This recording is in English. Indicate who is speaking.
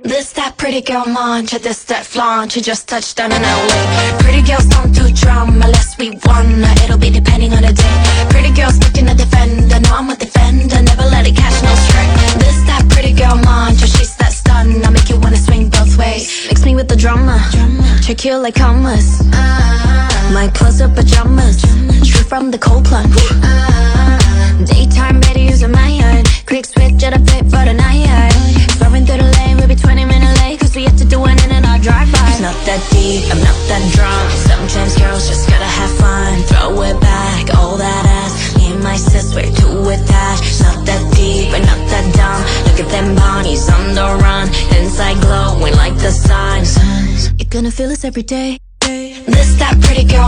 Speaker 1: This that pretty girl mantra, this that flaunt. She just touched down in LA. Pretty girls don't do drama unless we wanna. It'll be depending on the day. Pretty girls looking to defend. No, I'm a defender, never let it catch no stray. This that pretty girl mantra, she's that stun. I make you wanna swing both ways. Mix me with the drama, check you like commas. My clothes are pajamas, straight from the cold plunge. Daytime better using my heart. Quick switch at a fit for the night. Swerving through the lane, we be 20-minute late, cause we have to do it in our drive-by. It's not that deep, I'm not that drunk. Sometimes girls just gotta have fun. Throw it back, all that ass. Me and my sis, we're too attached. Not that deep, but not that dumb. Look at them bodies on the run. Inside glowing like the sun. You're gonna feel this every day. This that pretty girl